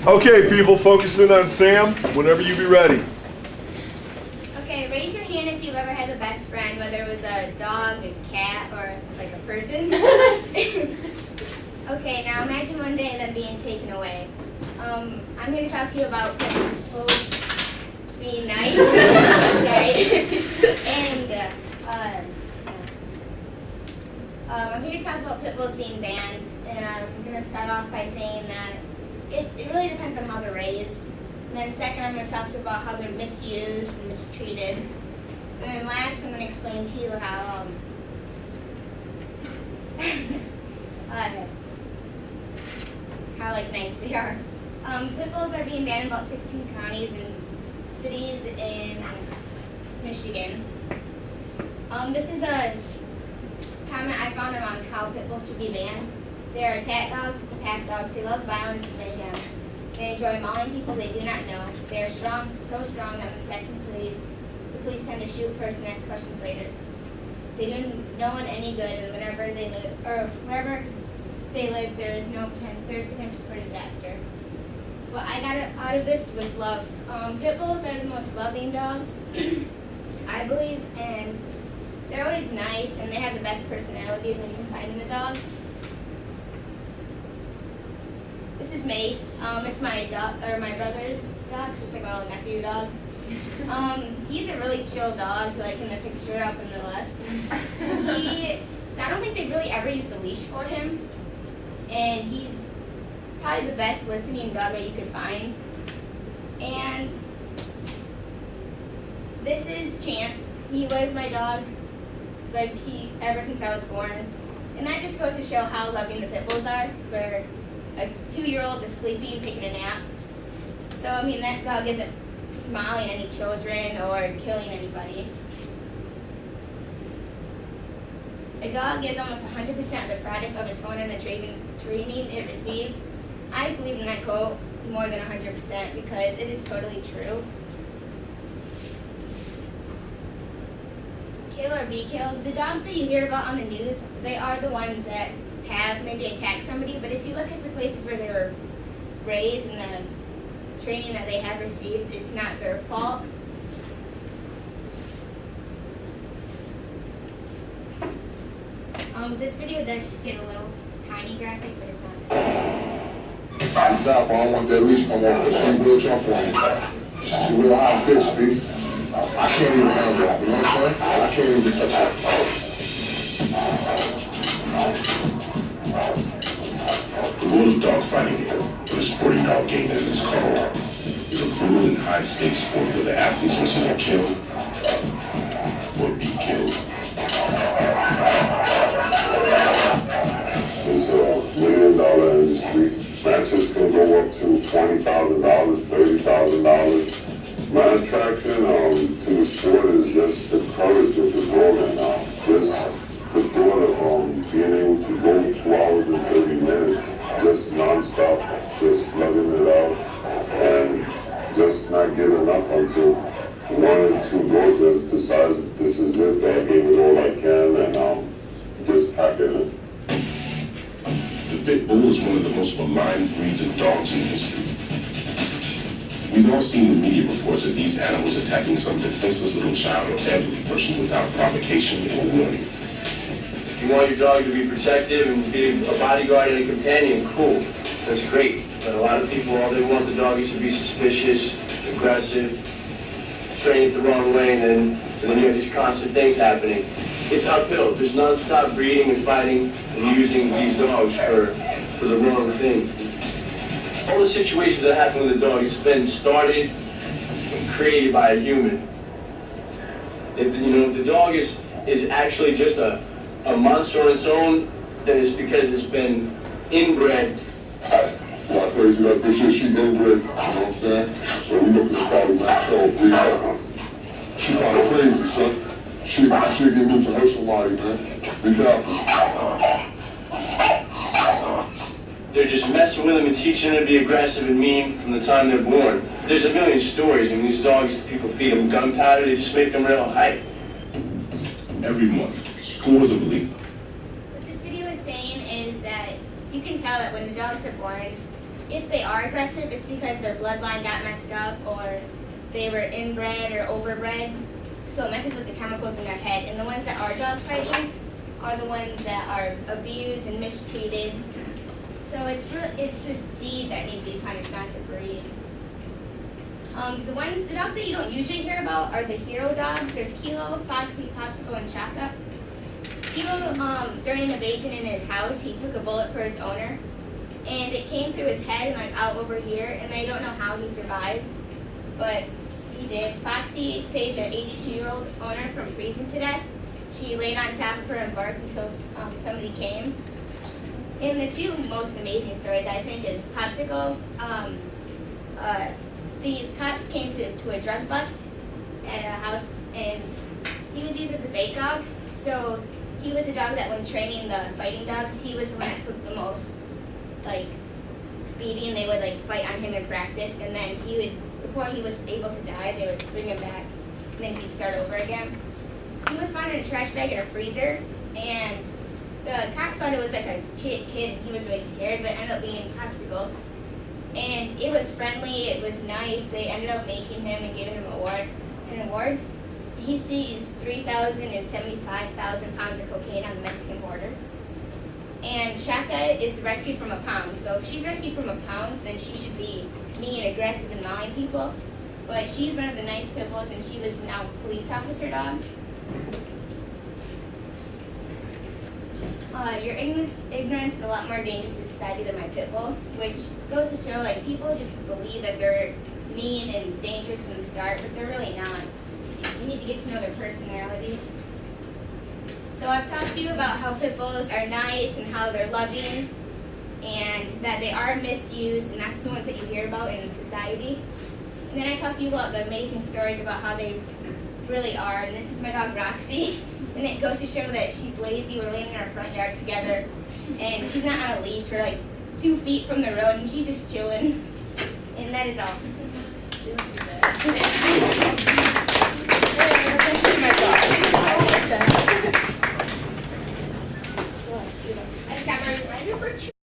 Okay, people, focus in on Sam whenever you be ready. Okay, raise your hand if you've ever had a best friend, whether it was a dog, a cat, or like a person. Okay, now imagine one day them being taken away. I'm here to talk to you about people being nice. Sorry. And I'm here to talk about pit bulls being banned, and I'm going to start off by saying that it really depends on how they're raised. And then second, I'm going to talk to you about how they're misused and mistreated. And then last, I'm going to explain to you how nice they are. Pit bulls are being banned in about 16 counties and cities in Michigan. This is a comment I found around how pit bulls should be banned. They are attack dogs. They love violence. They enjoy mauling people they do not know. They are strong, so strong that when attacking police, the police tend to shoot first and ask questions later. They do no one any good, and wherever they live, there's potential for disaster. What I got out of this was love. Pit bulls are the most loving dogs, I believe, and they're always nice, and they have the best personalities that you can find in a dog. This is Mace. It's my brother's dog, so it's like my little nephew dog. He's a really chill dog, like in the picture up on the left. I don't think they really ever used a leash for him, and he's probably the best listening dog that you could find. And this is Chance. He was my dog, ever since I was born. And that just goes to show how loving the pit bulls are, where a 2-year-old is sleeping, taking a nap. So, I mean, that dog isn't mauling any children or killing anybody. A dog is almost 100% the product of its owner and the training it receives. I believe in that quote more than 100% because it is totally true. Kill or be killed. The dogs that you hear about on the news, they are the ones that have maybe attacked somebody, but if you look at the places where they were raised and the training that they have received, it's not their fault. This video does get a little tiny graphic, but it's not. Stop, I don't want that leash come off, because she will jump on you. She real high fish, B. I can't even handle it, you know what I'm saying? I can't even touch it. The world of dog fighting, or the sporting dog game as it's called, is a brutal and high-stakes sport where the athletes must either kill or be killed. It's $1 million industry. Matches can go up to $20,000, $30,000. My attraction to the sport is just the courage of the dog, and just the thought of being able to go 2 hours and 30 minutes just non-stop, just loving it out, and just not giving up until 1 or 2 dogs just decides this is it, that I gave it all I can, and just pack it in. The pit bull is one of the most maligned breeds of dogs in history. We've all seen the media reports of these animals attacking some defenseless little child or elderly person without provocation or warning. You want your dog to be protective and be a bodyguard and a companion, cool. That's great. But a lot of people, all they want the dog is to be suspicious, aggressive, train it the wrong way, and then you have these constant things happening. It's uphill. There's non-stop breeding and fighting and using these dogs for the wrong thing. All the situations that happen with a dog has been started and created by a human. If the dog is actually just a monster on its own, then it's because it's been inbred. Well, I praise you, I appreciate she inbred, you know what I'm saying? So we look at the quality myself, breed. She kind of crazy, son. She'll get into her somebody, man. Be careful. They're just messing with them and teaching them to be aggressive and mean from the time they're born. There's a million stories. I mean, these dogs, people feed them gunpowder, they just make them real hype. Every month, scores of elite. What this video is saying is that you can tell that when the dogs are born, if they are aggressive, it's because their bloodline got messed up or they were inbred or overbred. So it messes with the chemicals in their head. And the ones that are dog fighting are the ones that are abused and mistreated. So it's a deed that needs to be punished, not the breed. The dogs that you don't usually hear about are the hero dogs. There's Kilo, Foxy, Popsicle, and Shaka. Kilo, during an invasion in his house, he took a bullet for his owner, and it came through his head and like out over here, and I don't know how he survived, but he did. Foxy saved their 82-year-old owner from freezing to death. She laid on top of her and barked until somebody came. And the two most amazing stories, I think, is Popsicle. These cops came to a drug bust at a house, and he was used as a bait dog. So he was a dog that when training the fighting dogs, he was the one that took the most, like, beating. They would, like, fight on him in practice, and then he would, before he was able to die, they would bring him back, and then he'd start over again. He was found in a trash bag in a freezer, and the cop thought it was like a kid, and he was really scared, but it ended up being Popsicle. And it was friendly, it was nice. They ended up making him and giving him an award. He seized 3,000 and 75,000 pounds of cocaine on the Mexican border. And Shaka is rescued from a pound. So if she's rescued from a pound, then she should be mean and aggressive and mauling people. But she's one of the nice pit bulls, and she was now a police officer dog. Your ignorance is a lot more dangerous to society than my pit bull, which goes to show, like, people just believe that they're mean and dangerous from the start, but they're really not. You need to get to know their personality. So I've talked to you about how pit bulls are nice and how they're loving, and that they are misused, and that's the ones that you hear about in society. And then I talked to you about the amazing stories about how they really are, and this is my dog Roxy. And it goes to show that she's lazy. We're laying in our front yard together, and she's not on a leash. We're like 2 feet from the road, and she's just chilling. And that is all.